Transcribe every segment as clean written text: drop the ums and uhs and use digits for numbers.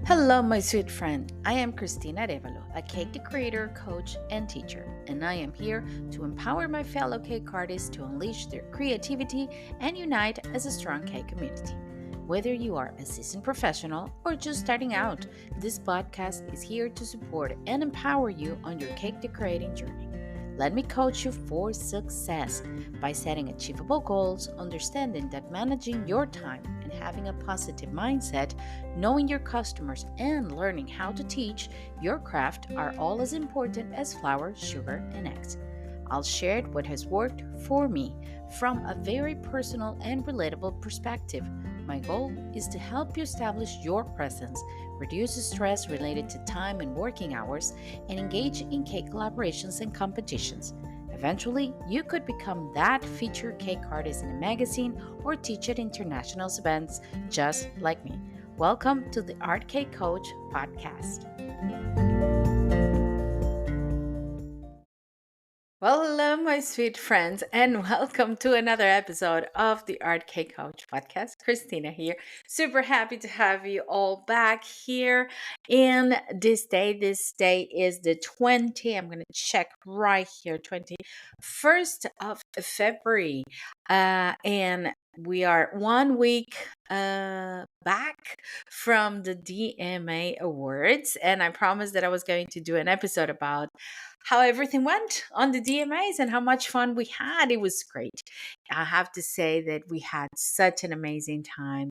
Hello, my sweet friend. I am Cristina, a cake decorator, coach, and teacher, and I am here to empower my fellow cake artists to unleash their creativity and unite as a strong cake community. Whether you are a seasoned professional or just starting out, this podcast is here to support and empower you on your cake decorating journey. Let me coach you for success by setting achievable goals, understanding that managing your time and having a positive mindset, knowing your customers, and learning how to teach your craft are all as important as flour, sugar, and eggs. I'll share what has worked for me from a very personal and relatable perspective. My goal is to help you establish your presence, reduce stress related to time and working hours, and engage in cake collaborations and competitions. Eventually, you could become that featured cake artist in a magazine or teach at international events just like me. Welcome to the Art Cake Coach podcast. Well, hello, my sweet friends, and welcome to another episode of the Art Cake Coach podcast. Cristina here. Super happy to have you all back here in this day. This day is the 20th. I'm going to check right here, 21st of February. And we are 1 week back from the DMA Awards, and I promised that I was going to do an episode about how everything went on the DMAs and how much fun we had. It was great. I have to say that we had such an amazing time.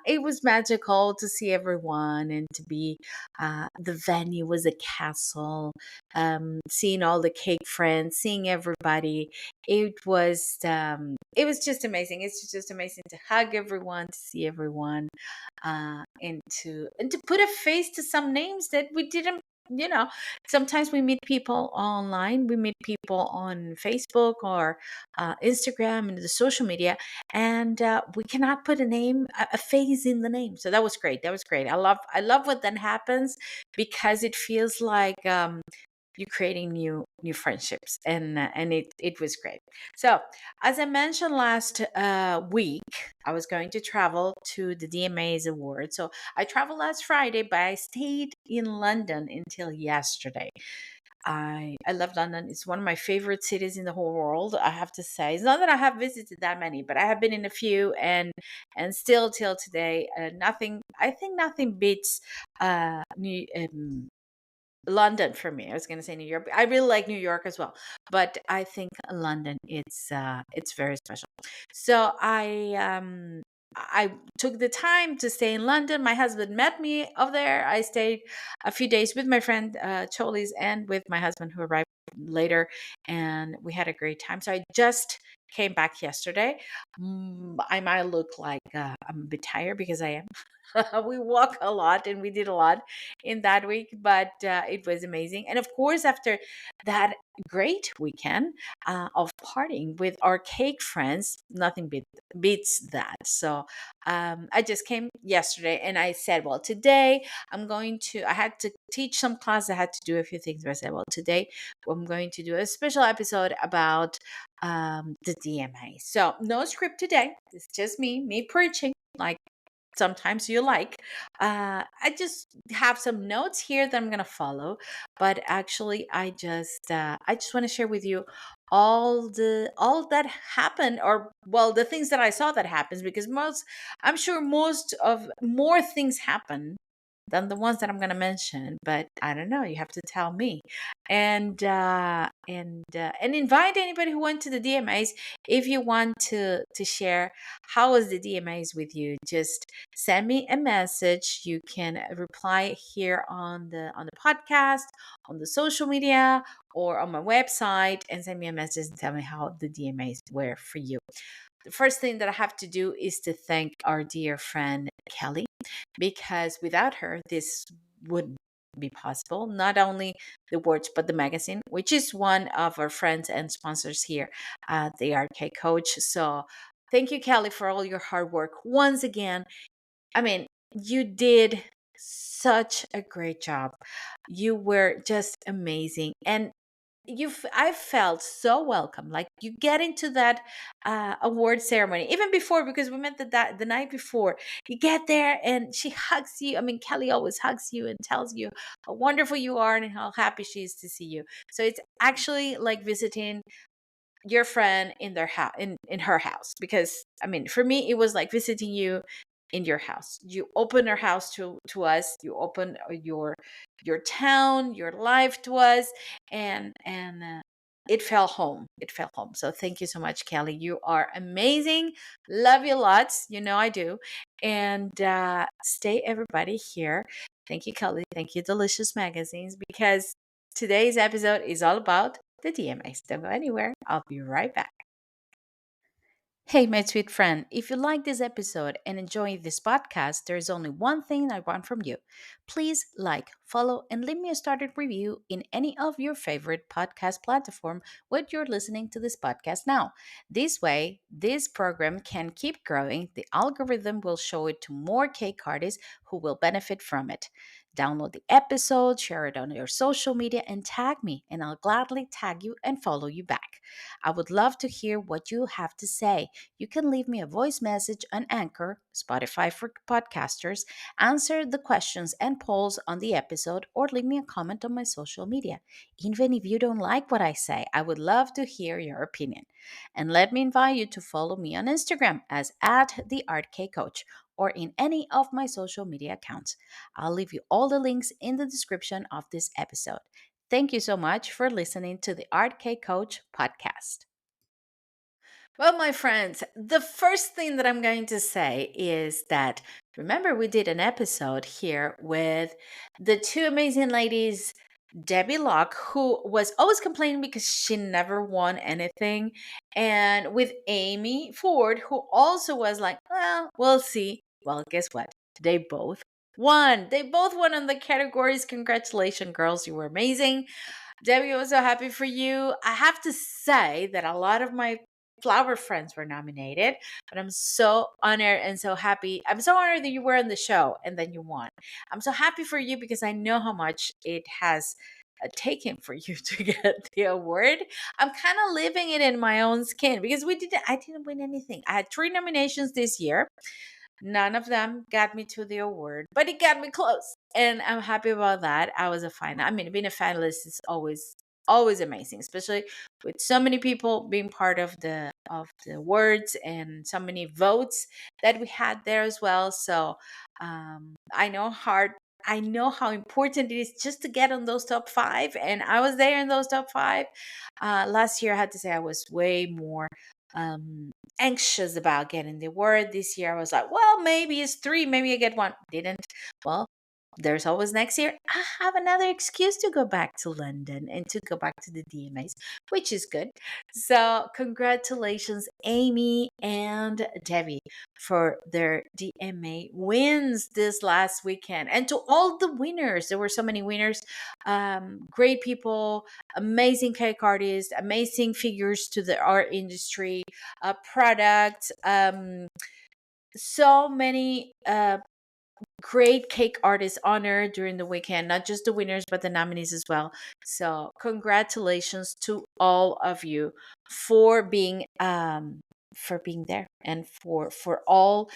It was magical to see everyone and to be, the venue was a castle, seeing all the cake friends, seeing everybody. It was just amazing. It's just amazing to hug everyone, to see everyone, and to put a face to some names that we didn't you know sometimes we meet people online, we meet people on Facebook or Instagram and the social media, and we cannot put a face in the name. So that was great. That was great. I love when that happens, because it feels like you're creating new friendships, and it was great. So as I mentioned last week, I was going to travel to the DMA's award. So I traveled last Friday, but I stayed in London until yesterday. I love London. It's one of my favorite cities in the whole world, I have to say. It's not that I have visited that many, but I have been in a few, and still till today, nothing. I think nothing beats London for me. I was going to say New York. I really like New York as well, but I think London, it's very special. So I took the time to stay in London. My husband met me over there. I stayed a few days with my friend Cholis and with my husband, who arrived later, and we had a great time. So I just came back yesterday. I might look like I'm a bit tired, because I am. We walk a lot and we did a lot in that week, but it was amazing. And of course, after that great weekend of partying with our cake friends, nothing beats that. So I just came yesterday, and I said, well, today I had to teach some class. I had to do a few things, but I said, well, today I'm going to do a special episode about the DMA. So no script today. It's just me preaching, like sometimes you like. I just have some notes here that I'm gonna follow, but actually, I just want to share with you all that happened, or well, the things that I saw that happens, because I'm sure most of more things happen than the ones that I'm going to mention, but I don't know. You have to tell me, and invite anybody who went to the DMAs. If you want to share how was the DMAs with you, just send me a message. You can reply here on the podcast, on the social media, or on my website, and send me a message and tell me how the DMAs were for you. The first thing that I have to do is to thank our dear friend Kelly, because without her, this wouldn't be possible. Not only the words, but the magazine, which is one of our friends and sponsors here at the RK Coach. So thank you, Kelly, for all your hard work. Once again, I mean, you did such a great job. You were just amazing. And I felt so welcome. Like you get into that award ceremony even before, because we met the night before. You get there and she hugs you. I mean, Kelly always hugs you and tells you how wonderful you are and how happy she is to see you. So it's actually like visiting your friend in their house, in her house. Because I mean, for me, it was like visiting you in your house. You open your house to us. You open your town, your life to us, and it felt home. It felt home. So thank you so much, Kelly. You are amazing. Love you lots. You know I do. And stay everybody here. Thank you, Kelly. Thank you, Delicious Magazines, because today's episode is all about the DMAs. Don't go anywhere. I'll be right back. Hey, my sweet friend, if you like this episode and enjoy this podcast, there is only one thing I want from you. Please like, follow, and leave me a started review in any of your favorite podcast platform where you're listening to this podcast now. This way, this program can keep growing. The algorithm will show it to more cake artists who will benefit from it. Download the episode, share it on your social media, and tag me, and I'll gladly tag you and follow you back. I would love to hear what you have to say. You can leave me a voice message on Anchor, Spotify for podcasters, answer the questions and polls on the episode, or leave me a comment on my social media. Even if you don't like what I say, I would love to hear your opinion. And let me invite you to follow me on Instagram as at the Art K Coach or in any of my social media accounts. I'll leave you all the links in the description of this episode. Thank you so much for listening to the Art K Coach podcast. Well, my friends, the first thing that I'm going to say is that remember, we did an episode here with the two amazing ladies, Debbie Locke, who was always complaining because she never won anything, and with Amy Ford, who also was like, well, we'll see. Well, guess what? They both won. They both won on the categories. Congratulations, girls. You were amazing. Debbie, I was so happy for you. I have to say that a lot of my flower friends were nominated, but I'm so honored and so happy. I'm so honored that you were on the show and then you won. I'm so happy for you because I know how much it has taken for you to get the award. I'm kind of living it in my own skin because I didn't win anything. I had 3 nominations this year. None of them got me to the award, but it got me close. And I'm happy about that. I was a final. I mean, being a finalist is always amazing, especially with so many people being part of the awards and so many votes that we had there as well. So I know how important it is just to get on those top five, and I was there in those top five. Last year, I had to say I was way more um anxious about getting the award. This year I was like, well, maybe it's three, maybe I get one. Didn't. Well, there's always next year. I have another excuse to go back to London and to go back to the DMAs, which is good. So congratulations, Amy and Debbie, for their DMA wins this last weekend. And to all the winners, there were so many winners, great people, amazing cake artists, amazing figures to the art industry, products, so many great cake artists honored during the weekend, not just the winners, but the nominees as well. So congratulations to all of you for being there and for all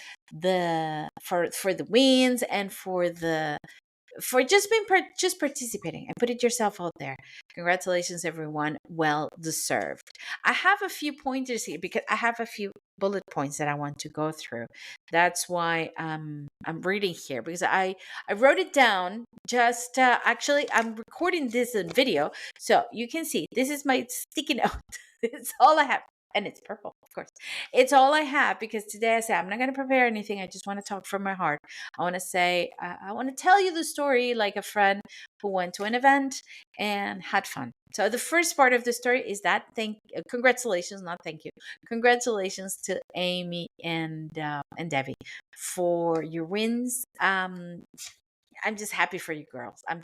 for the wins and for just just participating and putting yourself out there. Congratulations, everyone. Well deserved. I have a few pointers here because I have a few bullet points that I want to go through. That's why I'm reading here because I wrote it down. Just actually, I'm recording this in video, so you can see this is my sticky note. It's all I have. And it's purple, of course. It's all I have because today I said I'm not going to prepare anything. I just want to talk from my heart. I want to say, I want to tell you the story like a friend who went to an event and had fun. So the first part of the story is that congratulations, not thank you. Congratulations to Amy and Debbie for your wins. I'm just happy for you girls. I'm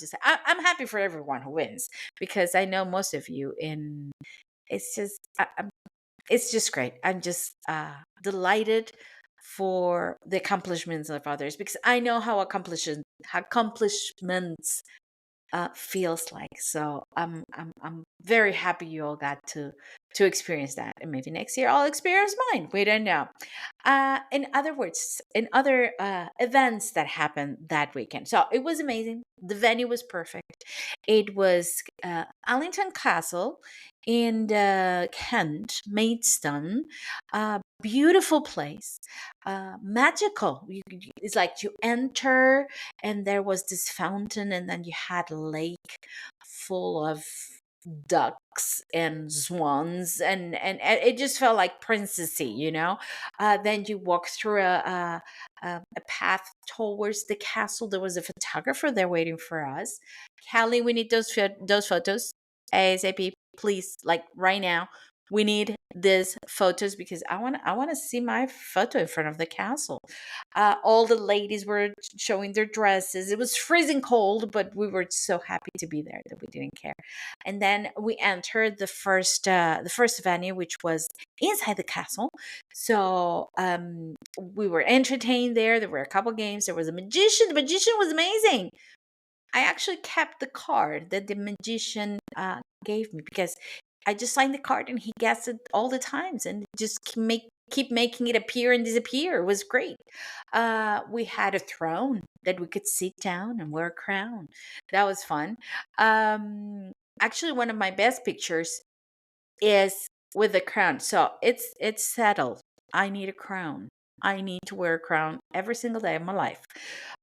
happy for everyone who wins because I know most of you in it's just it's just great. I'm just delighted for the accomplishments of others because I know how accomplishments feels like. So I'm very happy you all got to experience that, and maybe next year I'll experience mine. We don't know. In other words, in other events that happened that weekend, so it was amazing. The venue was perfect. It was Allington Castle in Kent, Maidstone. Beautiful place, magical. It's like you enter, and there was this fountain, and then you had a lake full of ducks and swans, and it just felt like princessy, then you walk through a path towards the castle. There was a photographer there waiting for us. Callie, we need those photos ASAP, please, like right now. We need these photos because I want to see my photo in front of the castle. All the ladies were showing their dresses. It was freezing cold, but we were so happy to be there that we didn't care. And then we entered the first venue, which was inside the castle. So we were entertained there. There were a couple games. There was a magician. The magician was amazing. I actually kept the card that the magician gave me because I just signed the card and he guessed it all the times and just keep making it appear and disappear. It was great. We had a throne that we could sit down and wear a crown. That was fun. Um, Actually, one of my best pictures is with the crown. So it's settled. I need a crown. I need to wear a crown every single day of my life.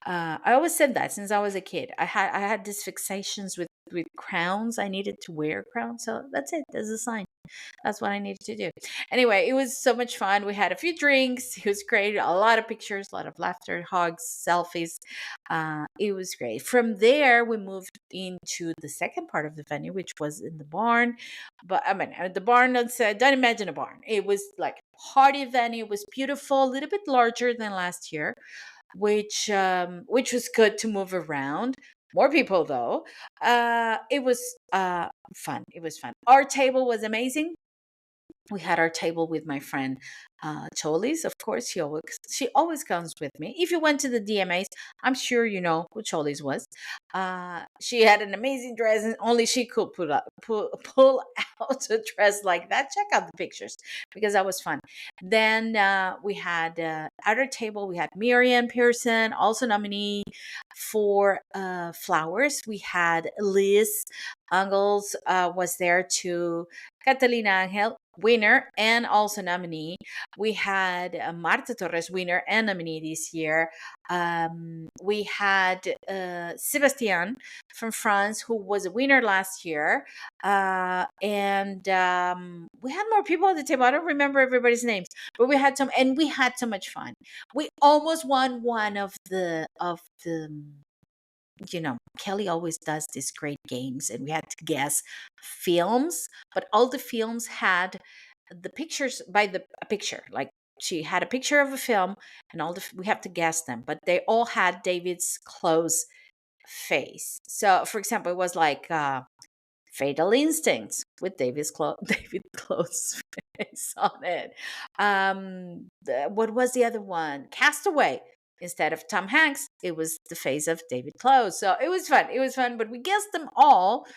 I always said that since I was a kid. I had these fixations with crowns. I needed to wear a crown. So that's it. That's a sign. That's what I needed to do. Anyway, it was so much fun. We had a few drinks. It was great. A lot of pictures, a lot of laughter, hugs, selfies. It was great. From there, we moved into the second part of the venue, which was in the barn. But I mean, the barn, don't imagine a barn. It was like party venue. It was beautiful, a little bit larger than last year, which was good to move around. More people though. It was fun. It was fun. Our table was amazing. We had our table with my friend Cholis. Of course, she always comes with me. If you went to the DMAs, I'm sure you know who Cholis was. She had an amazing dress, and only she could pull out a dress like that. Check out the pictures because that was fun. Then we had at our table we had Miriam Pearson, also nominee for flowers. We had Liz Angles was there too. Catalina Angel, winner and also nominee. We had Marta Torres, winner and nominee this year. We had Sebastian from France, who was a winner last year. And we had more people at the table. I don't remember everybody's names, but we had so much fun. We almost won one of the Kelly always does these great games, and we had to guess films, but all the films had the pictures by the a picture. Like she had a picture of a film, and we have to guess them, but they all had David's close face. So, for example, it was like Fatal Instincts with David Close face on it. What was the other one? Castaway. Instead of Tom Hanks, it was the face of David Close. So it was fun. It was fun, but we guessed them all.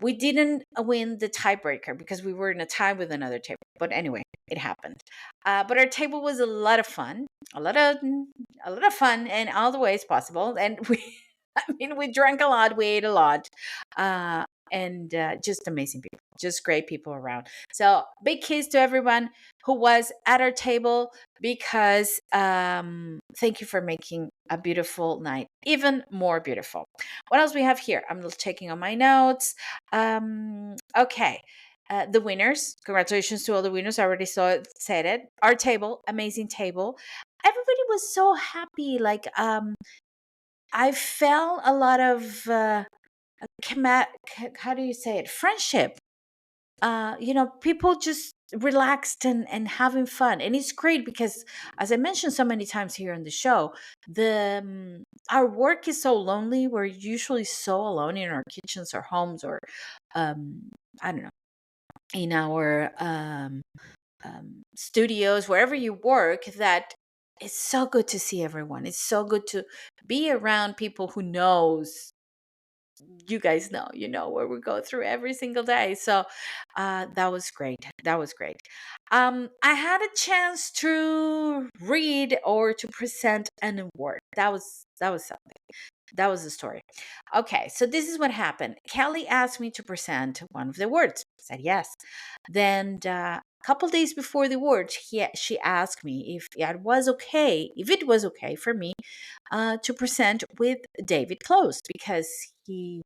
We didn't win the tiebreaker because we were in a tie with another table. But anyway, it happened. But our table was a lot of fun, a lot of fun in all the ways possible. And I mean, we drank a lot, we ate a lot, and just amazing people, just great people around. So big kiss to everyone who was at our table because thank you for making a beautiful night even more beautiful. What else we have here? I'm checking on my notes. Okay. The winners, congratulations to all the winners. I already said it. Our table, amazing table. Everybody was so happy. Like, I felt a lot of how do you say it? Friendship. People just relaxed and having fun, and it's great because, as I mentioned so many times here on the show, our work is so lonely. We're usually so alone in our kitchens or homes or I don't know, in our studios, wherever you work, that it's so good to see everyone. It's so good to be around people who knows you guys know, where we go through every single day. So that was great. That was great. I had a chance to read or to present an award. That was something. That was the story. Okay, so this is what happened. Kelly asked me to present one of the awards. I said yes. Then a couple days before the awards, she asked me if it was okay for me to present with David Close, because he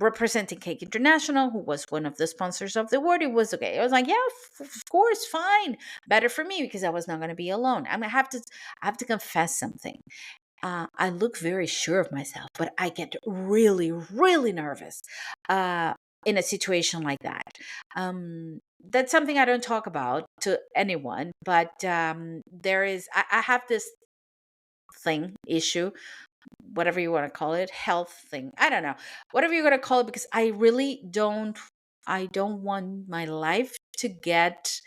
representing Cake International, who was one of the sponsors of the award. It was okay. I was like, yeah, of course, fine. Better for me because I was not going to be alone. I have to confess something. I look very sure of myself, but I get really, really nervous uh, in a situation like that. That's something I don't talk about to anyone, but I have this issue, whatever you want to call it, health thing. I don't know, whatever you're going to call it, because I don't want my life to get,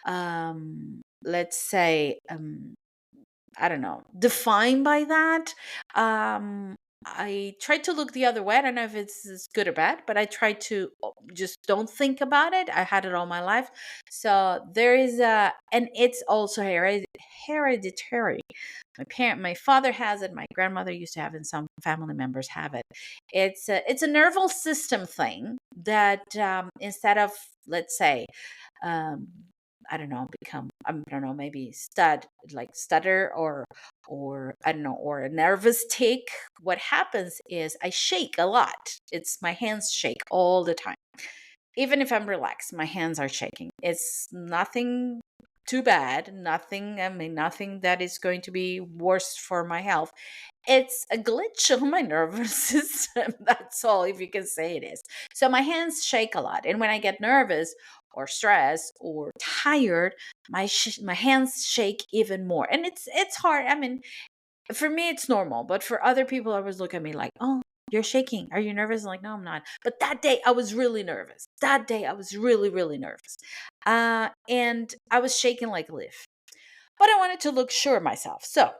let's say, I don't know, defined by that. I try to look the other way. I don't know if it's good or bad, but I try to just don't think about it. I had it all my life. So there is and it's also hereditary. My father has it. My grandmother used to have it, and some family members have it. It's a nervous system thing that, instead of, let's say, um, I don't know, maybe stutter, or I don't know, or a nervous tick. What happens is I shake a lot. It's my hands shake all the time. Even if I'm relaxed, my hands are shaking. It's nothing too bad. Nothing that is going to be worse for my health. It's a glitch of my nervous system. That's all, if you can say it is. So my hands shake a lot. And when I get nervous or stressed or tired, my hands shake even more. And it's hard. For me, it's normal. But for other people, always look at me like, oh, you're shaking. Are you nervous? I'm like, no, I'm not. But that day, I was really nervous. That day, I was really, really nervous. And I was shaking like a leaf. But I wanted to look sure of myself. So,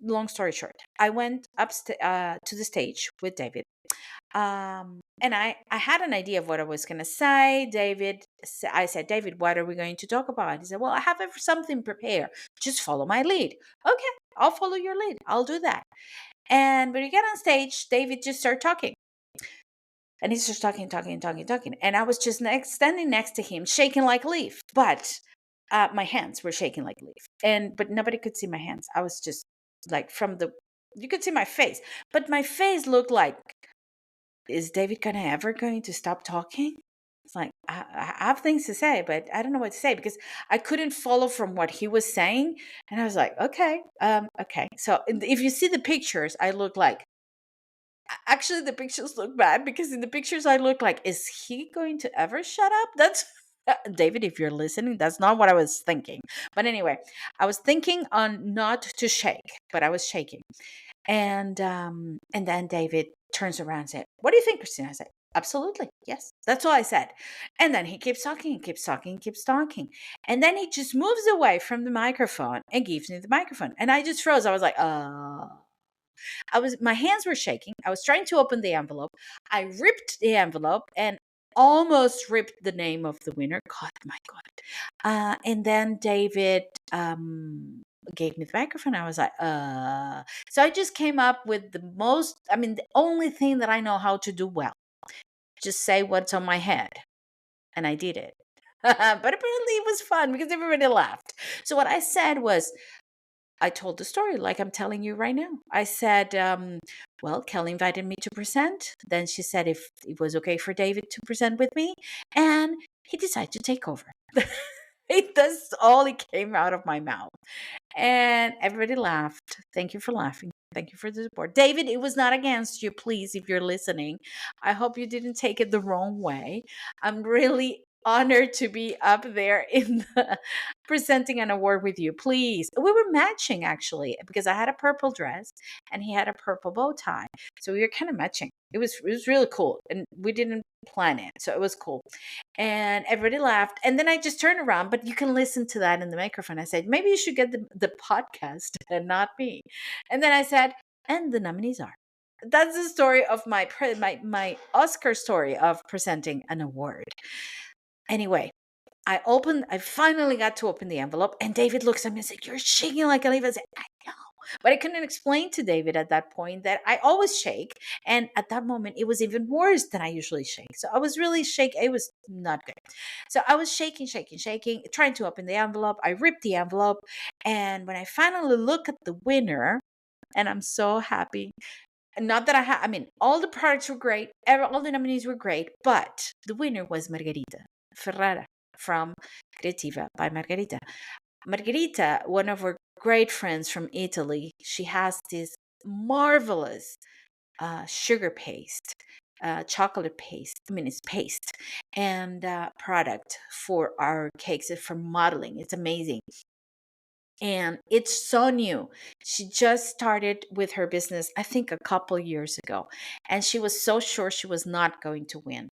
long story short, I went up to the stage with David. And I had an idea of what I was going to say. I said, David, what are we going to talk about? He said, well, I have something prepared. Just follow my lead. Okay, I'll follow your lead. I'll do that. And when we get on stage, David just started talking. And he starts talking. And I was just standing next to him, shaking like a leaf. But my hands were shaking like a leaf. But nobody could see my hands. I was just like, you could see my face. But my face looked like, is David ever going to stop talking? It's like, I have things to say, but I don't know what to say, because I couldn't follow from what he was saying. And I was like, okay. So if you see the pictures, I look like, actually the pictures look bad, because in the pictures I look like, is he going to ever shut up? That's David, if you're listening, that's not what I was thinking. But anyway, I was thinking on not to shake, but I was shaking. And then David turns around and said, what do you think, Cristina? I said, absolutely, yes. That's all I said. And then he keeps talking. And then he just moves away from the microphone and gives me the microphone. And I just froze. I was like, my hands were shaking. I was trying to open the envelope. I ripped the envelope and almost ripped the name of the winner. God, my God. And then David gave me the microphone. I was like, So I just came up with the only thing that I know how to do well. Just say what's on my head. And I did it. But apparently it was fun because everybody laughed. So what I said was, I told the story like I'm telling you right now. I said, well, Kelly invited me to present. Then she said if it was okay for David to present with me. And he decided to take over. That's all it came out of my mouth. And everybody laughed. Thank you for laughing. Thank you for the support. David, it was not against you, please, if you're listening. I hope you didn't take it the wrong way. I'm really honored to be up there in the presenting an award with you. Please. We were matching, actually, because I had a purple dress and he had a purple bow tie. So we were kind of matching. It was really cool. And we didn't plan it. So it was cool. And everybody laughed. And then I just turned around, but you can listen to that in the microphone. I said, maybe you should get the podcast and not me. And then I said, and the nominees are. that's the story of my Oscar story of presenting an award. Anyway, I finally got to open the envelope, and David looks at me and said, "You're shaking like a leaf." I said, "I know." But I couldn't explain to David at that point that I always shake. And at that moment, it was even worse than I usually shake. So I was really shaking. It was not good. So I was shaking, shaking, shaking, trying to open the envelope. I ripped the envelope. And when I finally look at the winner, and I'm so happy. Not that I mean, all the products were great, all the nominees were great, but the winner was Margarita Ferrara from Creativa by Margarita. Margarita, one of our great friends from Italy, she has this marvelous sugar paste, chocolate paste. I mean, it's paste and product for our cakes, for modeling. It's amazing. And it's so new. She just started with her business, I think, a couple years ago, and she was so sure she was not going to win.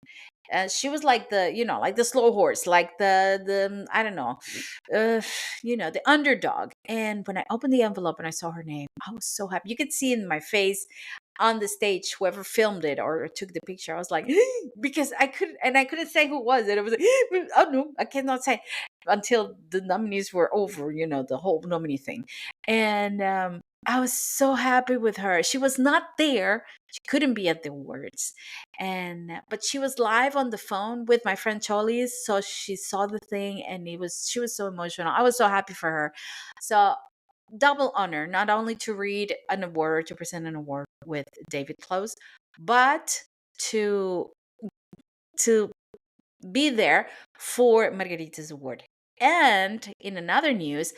She was like like the slow horse, like the I don't know, uh, the underdog. And when I opened the envelope and I saw her name, I was so happy. You could see in my face on the stage, whoever filmed it or took the picture, I was like, because I couldn't say who it was, and I was like, oh no, I cannot say until the nominees were over, the whole nominee thing. And I was so happy with her. She was not there. She couldn't be at the awards. But she was live on the phone with my friend Cholis. So she saw the thing, and she was so emotional. I was so happy for her. So double honor, not only to read an award, to present an award with David Close, but to to be there for Margarita's award. And in another news,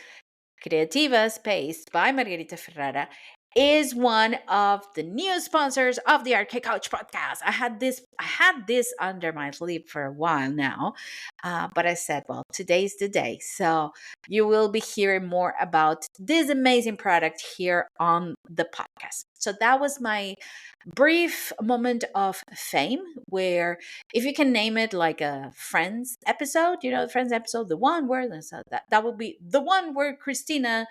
Creativa Space by Margarita Ferrara is one of the new sponsors of the Arcade Couch podcast. I had this under my sleeve for a while now, but I said, well, today's the day. So you will be hearing more about this amazing product here on the podcast. So that was my brief moment of fame, where, if you can name it like a Friends episode, the Friends episode, the one where that would be the one where Cristina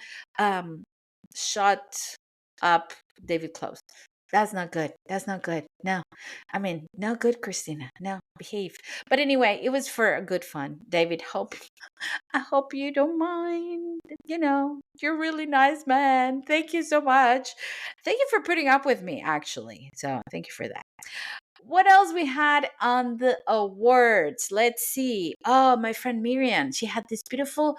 shut up David Close. That's not good. That's not good. No. I mean, no good, Cristina. No, behave. But anyway, it was for a good fun. David, I hope you don't mind. You're a really nice man. Thank you so much. Thank you for putting up with me, actually. So thank you for that. What else we had on the awards? Let's see. Oh, my friend Miriam, she had this beautiful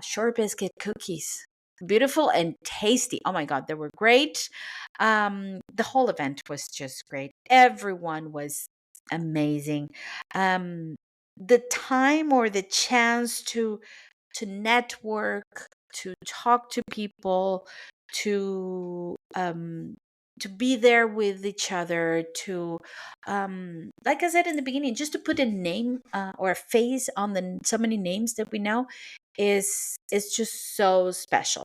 short biscuit cookies. Beautiful and tasty. Oh my god, they were great. The whole event was just great. Everyone was amazing. The time or the chance to network, to talk to people, to be there with each other, to like I said in the beginning, just to put a name or a face on the so many names that we know is just so special.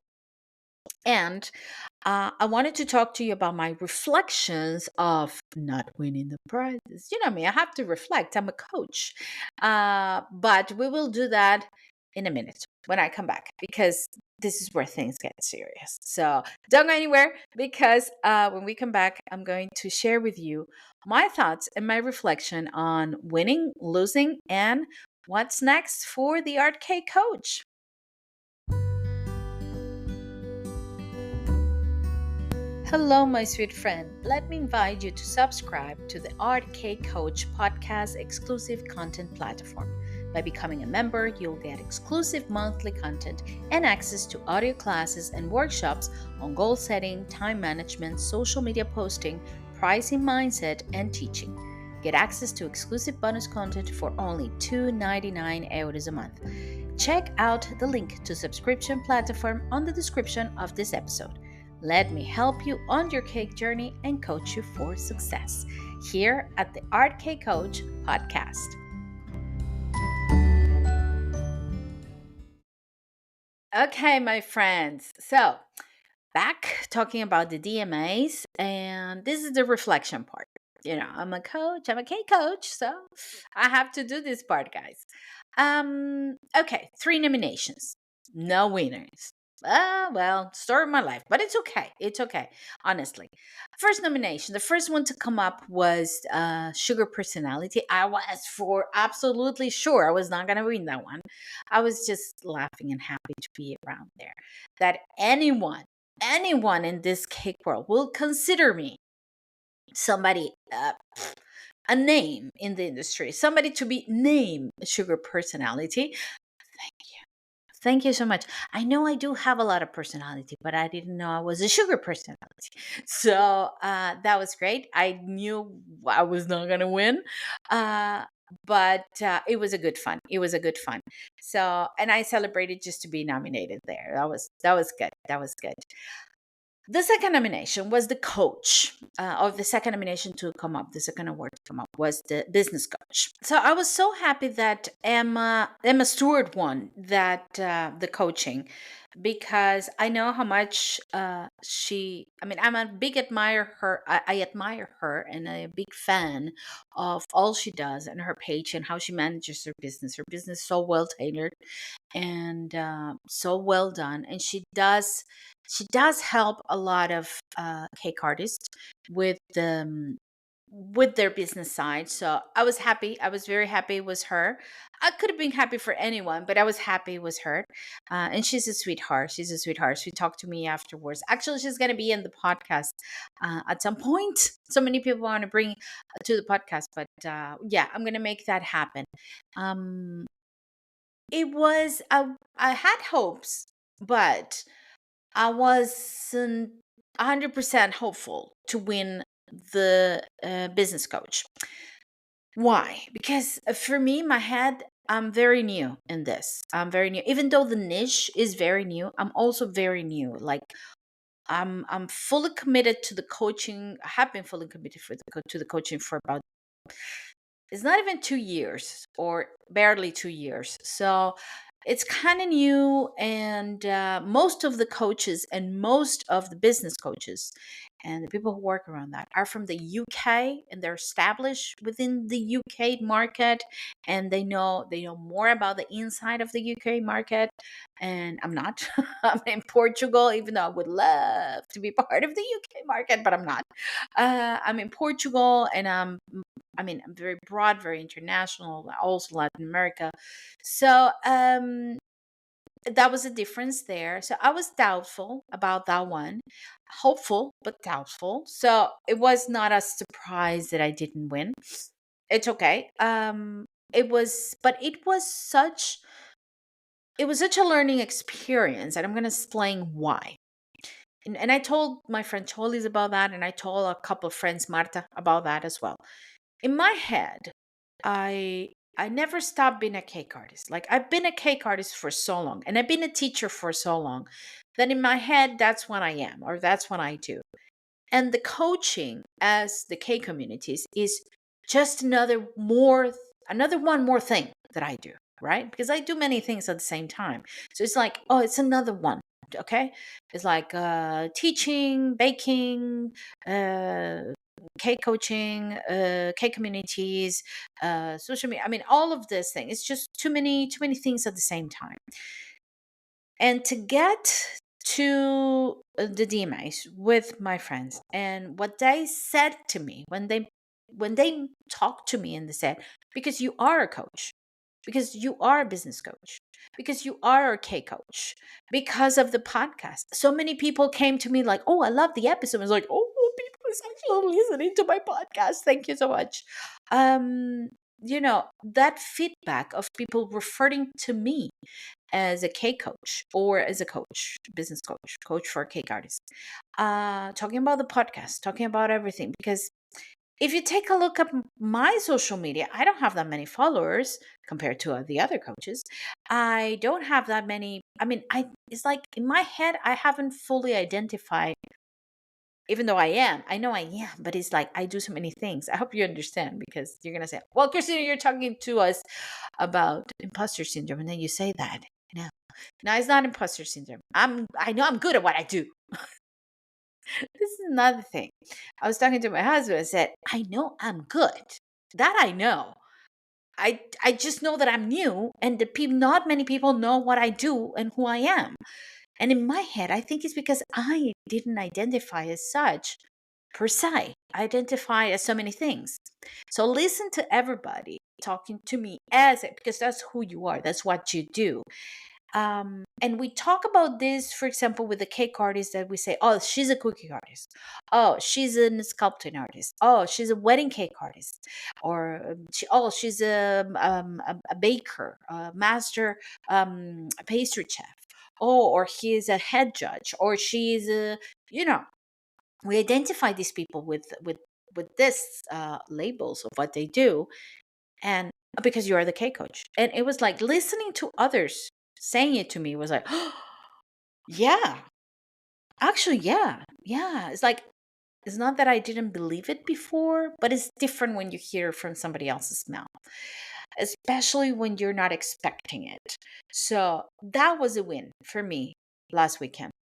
And I wanted to talk to you about my reflections of not winning the prizes. You know me, I have to reflect. I'm a coach. But we will do that in a minute when I come back, because this is where things get serious. So don't go anywhere, because when we come back, I'm going to share with you my thoughts and my reflection on winning, losing, and what's next for the Art K coach. Hello, my sweet friend. Let me invite you to subscribe to the Art K Coach podcast exclusive content platform. By becoming a member, you'll get exclusive monthly content and access to audio classes and workshops on goal setting, time management, social media posting, pricing mindset, and teaching. Get access to exclusive bonus content for only €2.99 a month. Check out the link to subscription platform on the description of this episode. Let me help you on your cake journey and coach you for success here at the Art K Coach podcast. Okay, my friends. So, back talking about the DMAs, and this is the reflection part. I'm a coach, I'm a cake coach, so I have to do this part, guys. Okay, 3 nominations, no winners. Well, story of my life, but it's okay. It's okay, honestly. First nomination, the first one to come up was Sugar Personality. I was for absolutely sure I was not going to win that one. I was just laughing and happy to be around there. That anyone in this cake world will consider me somebody, a name in the industry, somebody to be named Sugar Personality. Thank you. Thank you so much. I know I do have a lot of personality, but I didn't know I was a sugar personality. So that was great. I knew I was not going to win. Uh, but it was a good fun. It was a good fun. So, and I celebrated just to be nominated there. That was good. That was good. The second nomination was the coach, or the second nomination to come up, the second award to come up was the business coach. So I was so happy that Emma Stewart won that the coaching, because I know how much I mean, I'm a big admirer her. I admire her and a big fan of all she does and her page and how she manages her business. Her business is so well tailored and so well done, and she does help a lot of cake artists with with their business side. So I was happy. I was very happy it was her. I could have been happy for anyone, but I was happy it was her. And she's a sweetheart. She's a sweetheart. She talked to me afterwards. Actually, she's going to be in the podcast at some point. So many people want to bring to the podcast, but yeah, I'm going to make that happen. Um, it was, I had hopes, but I wasn't 100% hopeful to win the business coach. Why? Because for me, my head, I'm very new in this. I'm very new. Even though the niche is very new, I'm also very new. Like I'm fully committed to the coaching. I have been fully committed to the coaching for about, it's not even 2 years or barely 2 years. So it's kind of new. And most of the coaches and most of the business coaches and the people who work around that are from the UK, and they're established within the UK market, and they know more about the inside of the UK market. And I'm not. I'm in Portugal, even though I would love to be part of the UK market, but I'm not. I'm in Portugal, and I'm very broad, very international, also Latin America. So that was a difference there. So I was doubtful about that one, hopeful, but doubtful. So it was not a surprise that I didn't win. It's okay. But it was such a learning experience, and I'm going to explain why. And I told my friend Cholis about that, and I told a couple of friends, Marta, about that as well. In my head, I never stopped being a cake artist. Like, I've been a cake artist for so long, and I've been a teacher for so long, that in my head, that's what I am, or that's what I do. And the coaching as the cake communities is just another one more thing that I do, right? Because I do many things at the same time. So it's like, oh, it's another one. Okay. It's like teaching, baking, uh, cake coaching, cake communities, social media. I mean, all of this thing. It's just too many things at the same time. And to get to the DMAs with my friends, and what they said to me when they talked to me, and they said, because you are a coach, because you are a business coach, because you are a K coach, because of the podcast. So many people came to me like, oh, I love the episode. I was like, oh, people is actually listening to my podcast. Thank you so much. That feedback of people referring to me as a K coach, or as a coach, business coach, coach for cake artists, talking about the podcast, talking about everything. Because if you take a look at my social media, I don't have that many followers compared to the other coaches. I don't have that many. I mean, it's like in my head, I haven't fully identified, even though I know I am, but it's like I do so many things. I hope you understand, because you're going to say, well, Cristina, you're talking to us about imposter syndrome. And then you say that. No, it's not imposter syndrome. I know I'm good at what I do. This is another thing. I was talking to my husband and said, I know I'm good. That I know. I just know that I'm new, and not many people know what I do and who I am. And in my head, I think it's because I didn't identify as such per se. I identify as so many things. So listen to everybody talking to me as it, because that's who you are. That's what you do. And we talk about this, for example, with the cake artist, that we say, oh, she's a cookie artist. Oh, she's a sculpting artist. Oh, she's a wedding cake artist. Or, she's a baker, a master pastry chef. Oh, or he's a head judge, or she's a, you know, we identify these people with this labels of what they do. And because you are the K coach. And it was like listening to others saying it to me was like, oh, yeah, actually, yeah. It's like, it's not that I didn't believe it before, but it's different when you hear from somebody else's mouth, especially when you're not expecting it. So that was a win for me last weekend,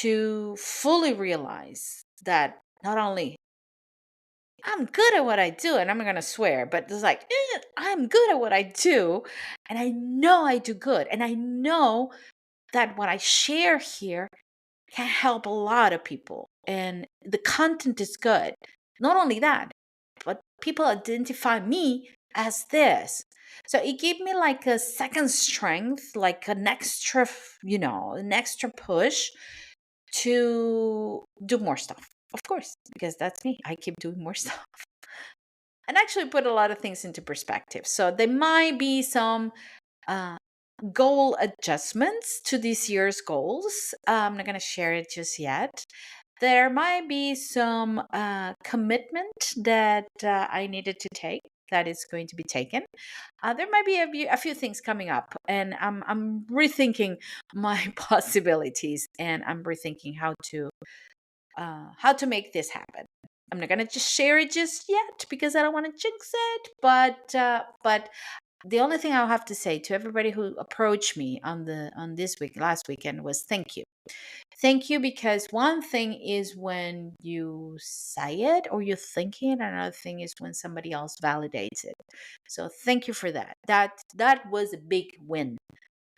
to fully realize that not only I'm good at what I do, and I'm not gonna swear, but it's like, I'm good at what I do, and I know I do good, and I know that what I share here can help a lot of people, and the content is good. Not only that, but people identify me as this. So it gave me like a second strength, like an extra, an extra push to do more stuff. Of course, because that's me. I keep doing more stuff and actually put a lot of things into perspective. So there might be some uh, goal adjustments to this year's goals. I'm not going to share it just yet. There might be some commitment that I needed to take that is going to be taken. There might be a few things coming up, and I'm rethinking my possibilities, and I'm rethinking how to make this happen. I'm not gonna just share it just yet because I don't want to jinx it. But the only thing I'll have to say to everybody who approached me on this week, last weekend, was thank you. Thank you, because one thing is when you say it or you think it, another thing is when somebody else validates it. So thank you for that. That was a big win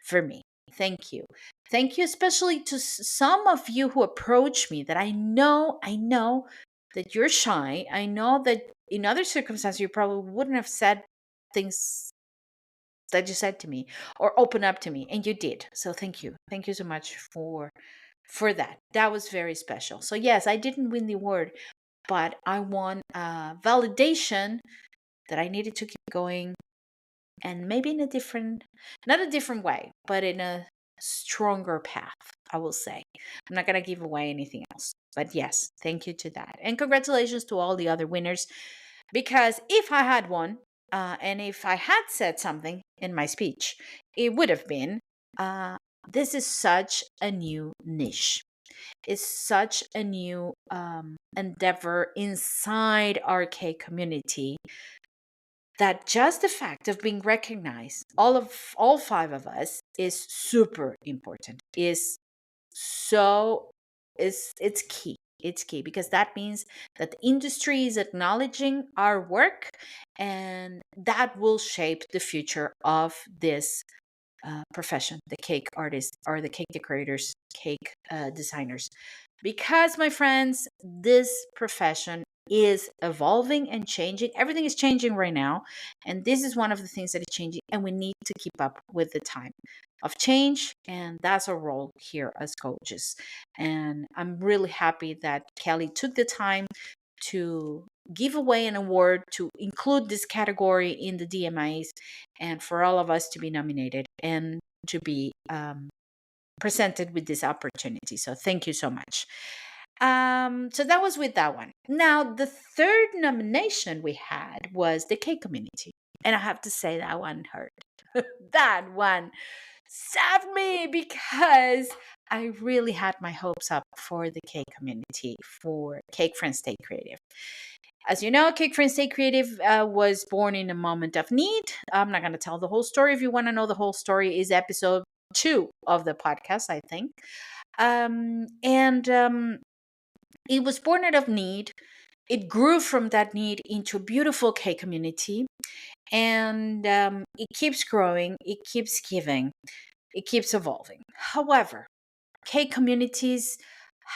for me. Thank you. Thank you, especially to some of you who approach me that I know that you're shy. I know that in other circumstances, you probably wouldn't have said things that you said to me or open up to me, and you did. So thank you. Thank you so much for that. That was very special. So yes, I didn't win the award, but I won validation that I needed to keep going, and maybe in a different, not a different way, but in a stronger path, I will say. I'm not going to give away anything else, but yes, thank you to that. And congratulations to all the other winners, because if I had won, and if I had said something in my speech, it would have been, this is such a new niche. It's such a new endeavor inside our K community, that just the fact of being recognized, all five of us, is super important. So it's key. It's key because that means that the industry is acknowledging our work, and that will shape the future of this profession, the cake artists or the cake decorators, cake designers. Because, my friends, this profession is evolving and changing. Everything is changing right now. And this is one of the things that is changing. And we need to keep up with the time of change. And that's our role here as coaches. And I'm really happy that Kelly took the time to give away an award, to include this category in the DMAs, and for all of us to be nominated and to be presented with this opportunity. So thank you so much. So that was with that one. Now, the third nomination we had was the K community. And I have to say that one hurt. That one stabbed me, because I really had my hopes up for the Cake community, for Cake Friends Stay Creative. As you know, Cake Friends Stay Creative was born in a moment of need. I'm not going to tell the whole story. If you want to know the whole story, is episode 2 of the podcast, I think. And it was born out of need. It grew from that need into a beautiful Cake community. And it keeps growing. It keeps giving. It keeps evolving. However, cake communities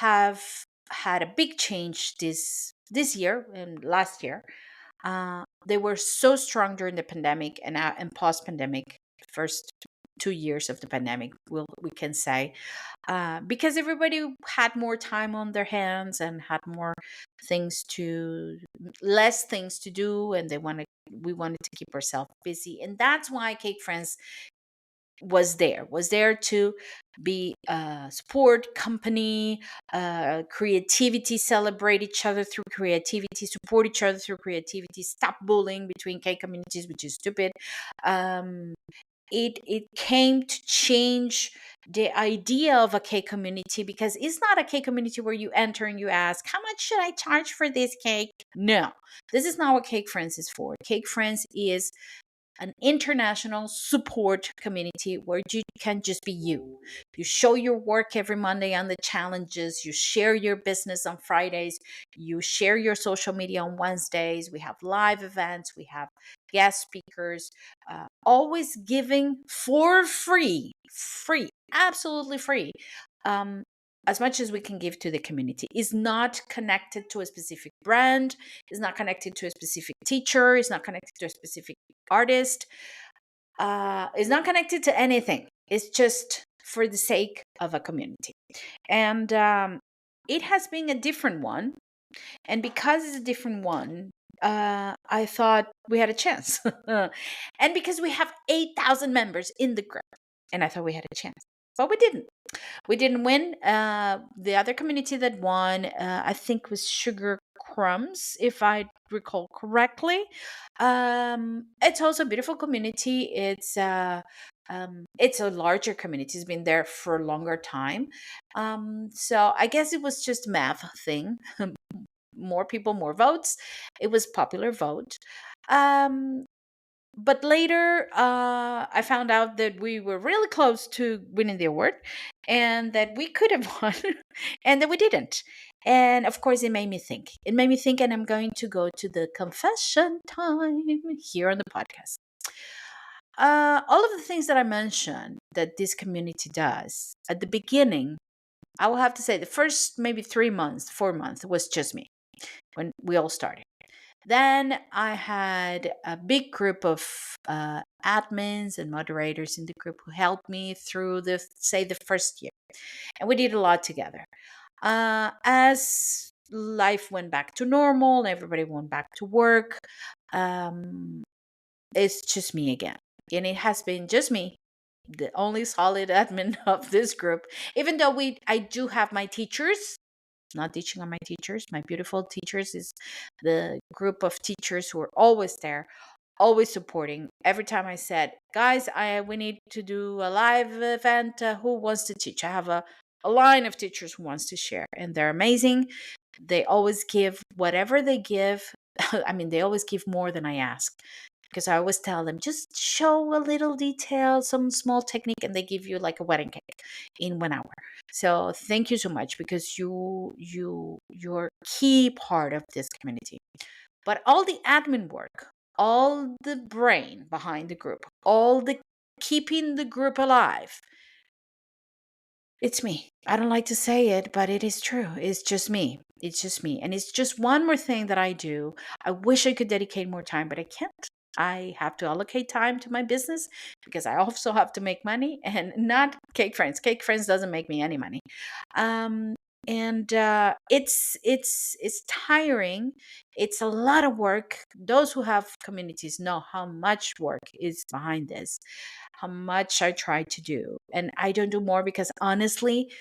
have had a big change this year and last year. They were so strong during the pandemic and post pandemic, first 2 years of the pandemic, we can say, because everybody had more time on their hands and had less things to do, and we wanted to keep ourselves busy, and that's why Cake Friends was there to be a support company, creativity, celebrate each other through creativity, support each other through creativity, stop bullying between cake communities, which is stupid. um, it came to change the idea of a cake community, because it's not a cake community where you enter and you ask, how much should I charge for this cake? No, this is not what Cake Friends is for. Cake Friends is an international support community where you can just be you. You show your work every Monday on the challenges. You share your business on Fridays. You share your social media on Wednesdays. We have live events. We have guest speakers, always giving for free, absolutely free. Um, as much as we can give to the community is not connected to a specific brand, is not connected to a specific teacher, is not connected to a specific artist, is not connected to anything. It's just for the sake of a community. And it has been a different one. And because it's a different one, I thought we had a chance. And because we have 8,000 members in the group, and I thought we had a chance. But we didn't. We didn't win. The other community that won, I think, was Sugar Crumbs, if I recall correctly. It's also a beautiful community. It's a larger community. It's been there for a longer time. So I guess it was just math thing. More people, more votes. It was popular vote. Um, but later, I found out that we were really close to winning the award and that we could have won and that we didn't. And of course, it made me think. It made me think, and I'm going to go to the confession time here on the podcast. All of the things that I mentioned that this community does at the beginning, I will have to say the first maybe 3 months, 4 months was just me when we all started. Then I had a big group of admins and moderators in the group who helped me through the first year. And we did a lot together. As life went back to normal, everybody went back to work, um, it's just me again. And it has been just me, the only solid admin of this group. Even though I do have my teachers, not teaching on my teachers. My beautiful teachers is the group of teachers who are always there, always supporting. Every time I said, guys, we need to do a live event. Who wants to teach? I have a line of teachers who wants to share, and they're amazing. They always give whatever they give. I mean, they always give more than I ask, because I always tell them, just show a little detail, some small technique, and they give you like a wedding cake in 1 hour. So thank you so much, because you're key part of this community. But all the admin work, all the brain behind the group, all the keeping the group alive, it's me. I don't like to say it, but it is true. It's just me. It's just me. And it's just one more thing that I do. I wish I could dedicate more time, but I can't. I have to allocate time to my business because I also have to make money, and not Cake Friends. Cake Friends doesn't make me any money. Um, and it's tiring. It's a lot of work. Those who have communities know how much work is behind this, how much I try to do. And I don't do more because honestly,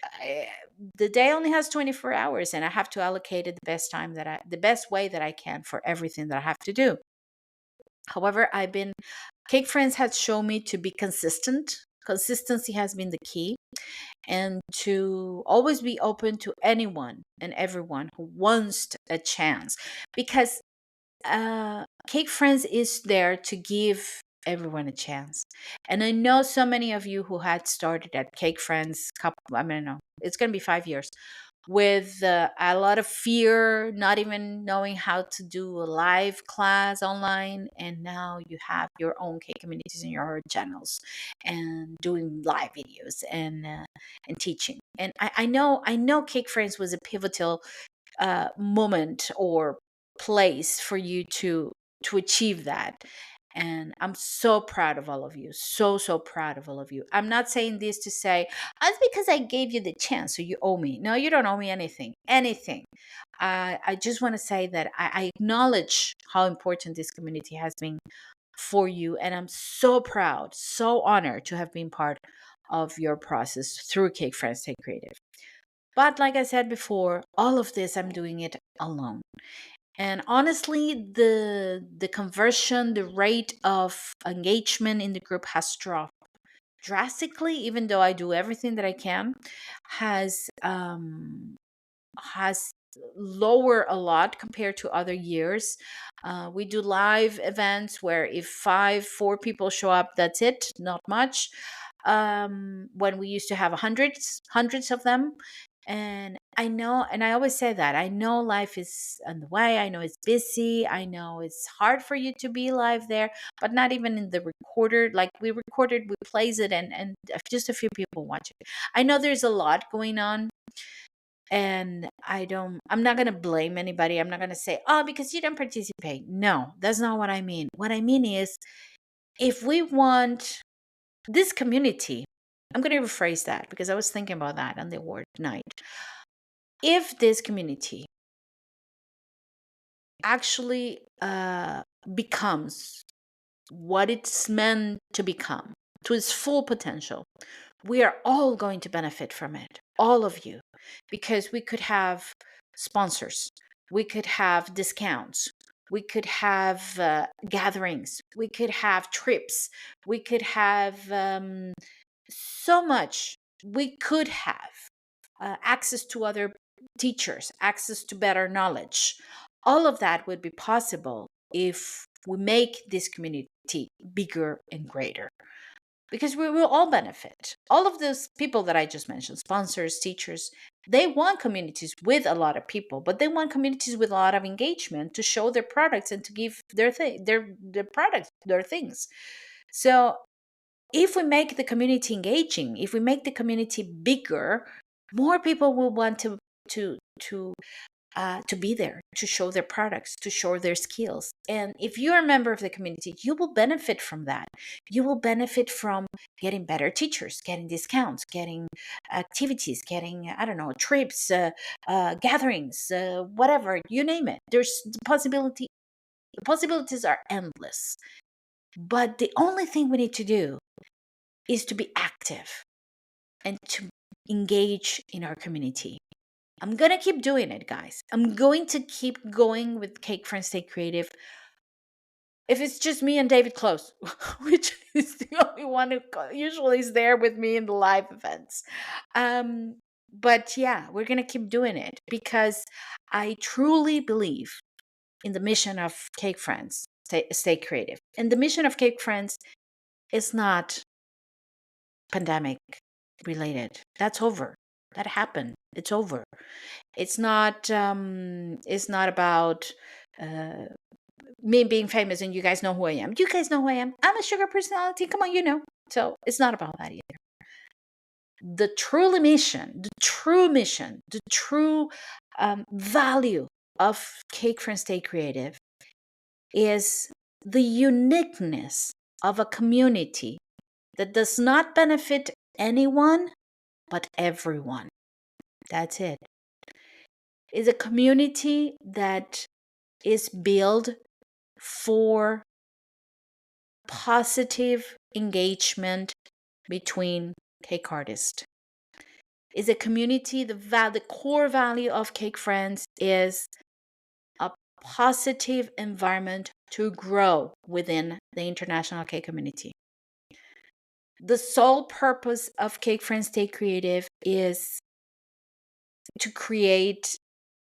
I, the day only has 24 hours and I have to allocate it the best way that I can for everything that I have to do. However, Cake Friends has shown me to be consistent. Consistency has been the key, and to always be open to anyone and everyone who wants a chance, because Cake Friends is there to give everyone a chance. And I know so many of you who had started at Cake Friends, I mean, no, it's going to be 5 years, with a lot of fear, not even knowing how to do a live class online. And now you have your own K communities and your channels, and doing live videos and teaching. And I know Cake Friends was a pivotal moment or place for you to achieve that. And I'm so proud of all of you, so proud of all of you. I'm not saying this to say, that's because I gave you the chance so you owe me. No, you don't owe me anything. I just want to say that I acknowledge how important this community has been for you, and I'm so proud, so honored to have been part of your process through Cake Friends Stay Creative. But like I said before, all of this, I'm doing it alone. And honestly, the conversion, the rate of engagement in the group has dropped drastically, even though I do everything that I can, has has lower a lot compared to other years. We do live events where if four people show up, that's it, not much. When we used to have hundreds of them. And I know, and I always say that I know life is on the way. I know it's busy. I know it's hard for you to be live there, but not even in the recorder. Like we recorded, we plays it, and just a few people watch it. I know there's a lot going on, and I'm not going to blame anybody. I'm not going to say, oh, because you don't participate. No, that's not what I mean. What I mean is, if we want this community, I'm going to rephrase that because I was thinking about that on the award night. If this community actually becomes what it's meant to become, to its full potential, we are all going to benefit from it, all of you, because we could have sponsors, we could have discounts, we could have gatherings, we could have trips, we could have so much. We could have access to other teachers, access to better knowledge. All of that would be possible if we make this community bigger and greater, because we will all benefit. All of those people that I just mentioned, sponsors, teachers, they want communities with a lot of people, but they want communities with a lot of engagement to show their products and to give their products, their things. So if we make the community engaging, if we make the community bigger, more people will want to to be there, to show their products, to show their skills. And if you're a member of the community, you will benefit from that. You will benefit from getting better teachers, getting discounts, getting activities, getting, I don't know, trips, gatherings, whatever, you name it. There's the possibilities are endless. But the only thing we need to do is to be active and to engage in our community. I'm going to keep doing it, guys. I'm going to keep going with Cake Friends Stay Creative. If it's just me and David Close, which is the only one who usually is there with me in the live events. But yeah, we're going to keep doing it because I truly believe in the mission of Cake Friends Stay Creative. And the mission of Cake Friends is not pandemic related. That's over. That happened. It's over. It's not about uh, me being famous and you guys know who I am. You guys know who I am. I'm a sugar personality. Come on, you know. So it's not about that either. The true mission, the true value of Cake Friends Stay Creative is the uniqueness of a community that does not benefit anyone but everyone. That's it. It's a community that is built for positive engagement between cake artists. Is a community, the core value of Cake Friends is a positive environment to grow within the international cake community. The sole purpose of Cake Friends Stay Creative is to create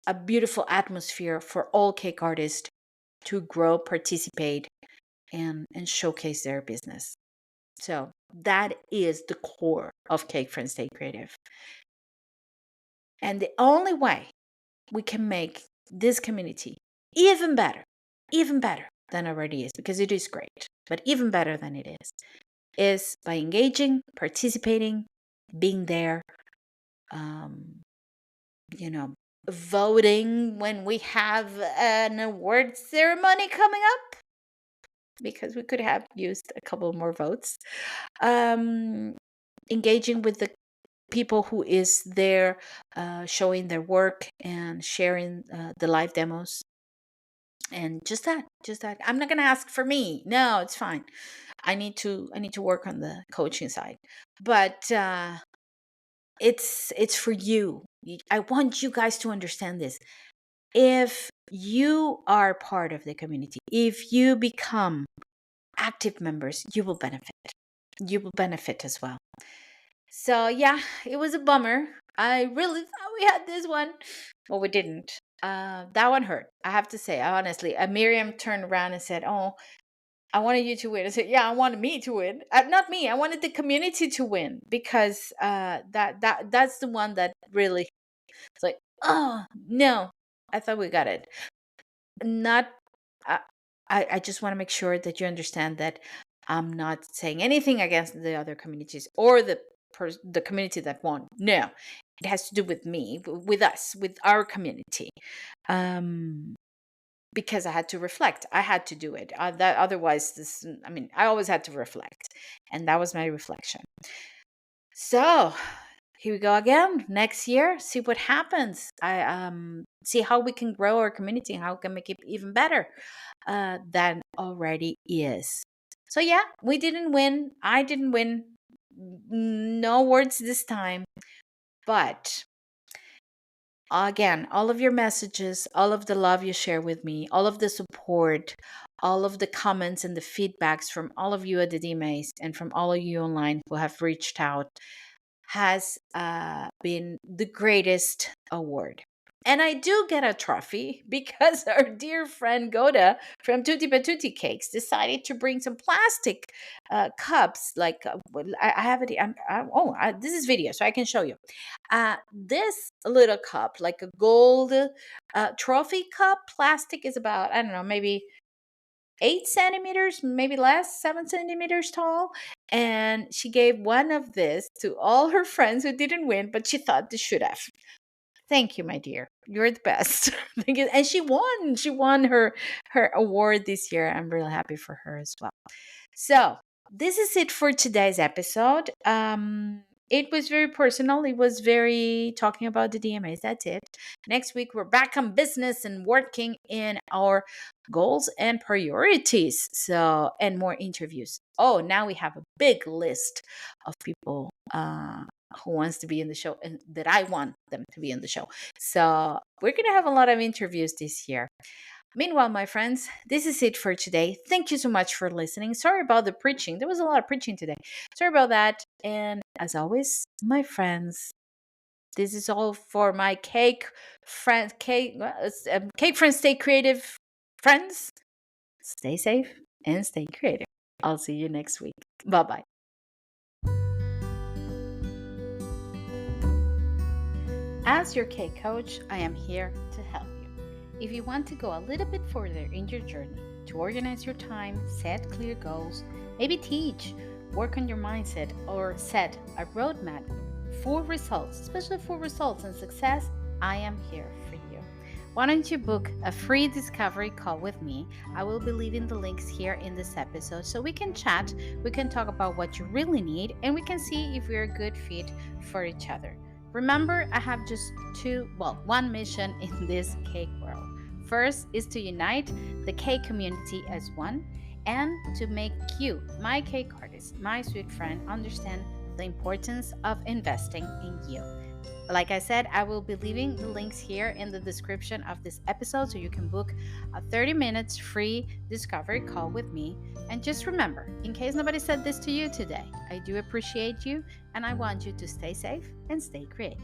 a beautiful atmosphere for all cake artists to grow, participate, and showcase their business. So that is the core of Cake Friends Stay Creative. And the only way we can make this community even better than it already is, because it is great, but even better than it is by engaging, participating, being there, you know, voting when we have an award ceremony coming up, because we could have used a couple more votes. Engaging with the people who is there, showing their work and sharing the live demos, and just that. I'm not gonna ask for me. No, it's fine. I need to work on the coaching side, but it's for you. I want you guys to understand this. If you are part of the community, if you become active members, you will benefit. You will benefit as well. So yeah, it was a bummer. I really thought we had this one. Well, we didn't. That one hurt. I have to say, honestly. Miriam turned around and said, "Oh, I wanted you to win." I said, "Yeah, I wanted me to win. Not me. I wanted the community to win, because that's the one that really, it's like, oh no, I thought we got it. Not. I I just want to make sure that you understand that I'm not saying anything against the other communities or the community that won. No, it has to do with me, with us, with our community. Um, because I had to reflect. I had to do it. That otherwise, I always had to reflect, and that was my reflection. So here we go again. Next year, see what happens. I see how we can grow our community, how we can make it even better than already is. So yeah, we didn't win. I didn't win. No words this time, but again, all of your messages, all of the love you share with me, all of the support, all of the comments and the feedbacks from all of you at the DMAs and from all of you online who have reached out has been the greatest award. And I do get a trophy because our dear friend Goda from Tutti Patootie Cakes decided to bring some plastic cups. Like, I have it. This is video, so I can show you. This little cup, like a gold trophy cup, plastic, is about, I don't know, maybe 8 centimeters, maybe less, 7 centimeters tall. And she gave one of this to all her friends who didn't win, but she thought they should have. Thank you, my dear. You're the best. Thank you. And she won. She won her award this year. I'm really happy for her as well. So this is it for today's episode. It was very personal. It was very talking about the DMAs. That's it. Next week, we're back on business and working in our goals and priorities. So, and more interviews. Oh, now we have a big list of people who wants to be in the show and that I want them to be in the show. So we're going to have a lot of interviews this year. Meanwhile, my friends, this is it for today. Thank you so much for listening. Sorry about the preaching. There was a lot of preaching today. Sorry about that. And as always, my friends, this is all for my cake friends, cake friends, stay creative friends. Stay safe and stay creative. I'll see you next week. Bye-bye. As your cake coach, I am here to help you. If you want to go a little bit further in your journey, to organize your time, set clear goals, maybe teach, work on your mindset, or set a roadmap for results, especially for results and success, I am here for you. Why don't you book a free discovery call with me? I will be leaving the links here in this episode so we can chat, we can talk about what you really need, and we can see if we're a good fit for each other. Remember, I have just one mission in this cake world. First is to unite the cake community as one, and to make you, my cake artist, my sweet friend, understand the importance of investing in you. Like I said, I will be leaving the links here in the description of this episode so you can book a 30 minutes free discovery call with me. And just remember, in case nobody said this to you today, I do appreciate you and I want you to stay safe and stay creative.